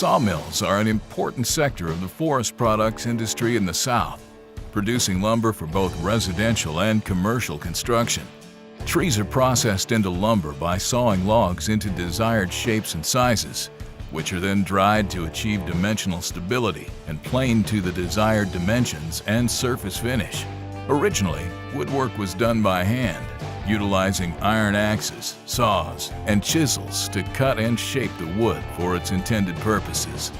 Sawmills are an important sector of the forest products industry in the South, producing lumber for both residential and commercial construction. Trees are processed into lumber by sawing logs into desired shapes and sizes, which are then dried to achieve dimensional stability and planed to the desired dimensions and surface finish. Originally, woodwork was done by hand, utilizing iron axes, saws, and chisels to cut and shape the wood for its intended purposes.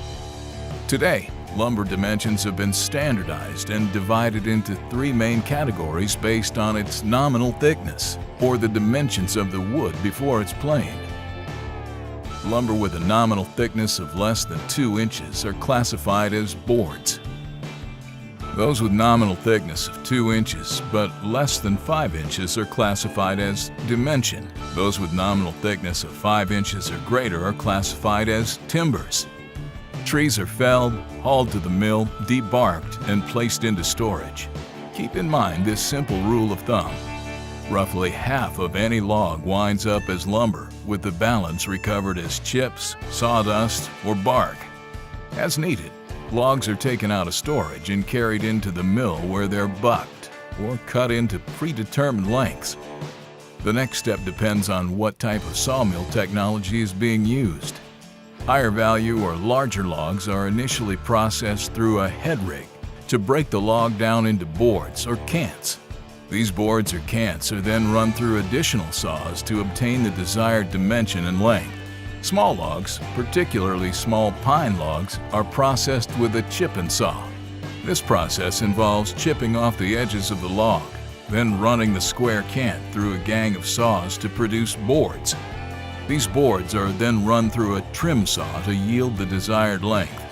Today, lumber dimensions have been standardized and divided into three main categories based on its nominal thickness, or the dimensions of the wood before it's planed. Lumber with a nominal thickness of less than 2 inches are classified as boards. Those with nominal thickness of 2 inches but less than 5 inches are classified as dimension. Those with nominal thickness of 5 inches or greater are classified as timbers. Trees are felled, hauled to the mill, debarked, and placed into storage. Keep in mind this simple rule of thumb. Roughly half of any log winds up as lumber, with the balance recovered as chips, sawdust, or bark. As needed, logs are taken out of storage and carried into the mill where they're bucked or cut into predetermined lengths. The next step depends on what type of sawmill technology is being used. Higher value or larger logs are initially processed through a head rig to break the log down into boards or cants. These boards or cants are then run through additional saws to obtain the desired dimension and length. Small logs, particularly small pine logs, are processed with a chip and saw. This process involves chipping off the edges of the log, then running the square cant through a gang of saws to produce boards. These boards are then run through a trim saw to yield the desired length.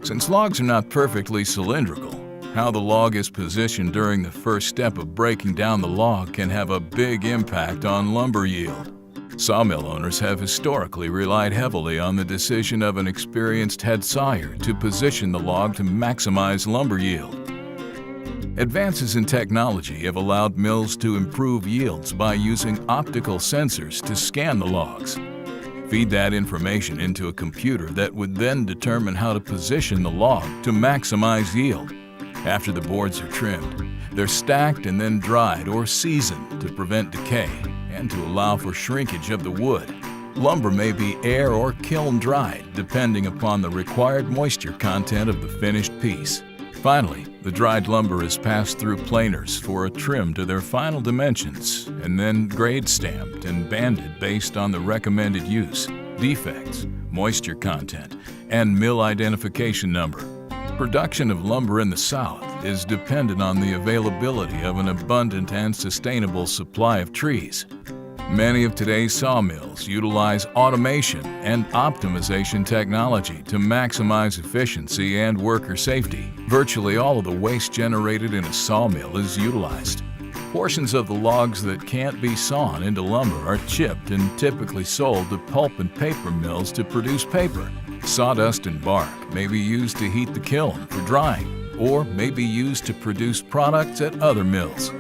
Since logs are not perfectly cylindrical, how the log is positioned during the first step of breaking down the log can have a big impact on lumber yield. Sawmill owners have historically relied heavily on the decision of an experienced head sawyer to position the log to maximize lumber yield. Advances in technology have allowed mills to improve yields by using optical sensors to scan the logs. Feed that information into a computer that would then determine how to position the log to maximize yield. After the boards are trimmed, they're stacked and then dried or seasoned to prevent decay and to allow for shrinkage of the wood. Lumber may be air or kiln dried depending upon the required moisture content of the finished piece. Finally, the dried lumber is passed through planers for a trim to their final dimensions and then grade stamped and banded based on the recommended use, defects, moisture content, and mill identification number. Production of lumber in the South is dependent on the availability of an abundant and sustainable supply of trees. Many of today's sawmills utilize automation and optimization technology to maximize efficiency and worker safety. Virtually all of the waste generated in a sawmill is utilized. Portions of the logs that can't be sawn into lumber are chipped and typically sold to pulp and paper mills to produce paper. Sawdust and bark may be used to heat the kiln for drying, or may be used to produce products at other mills.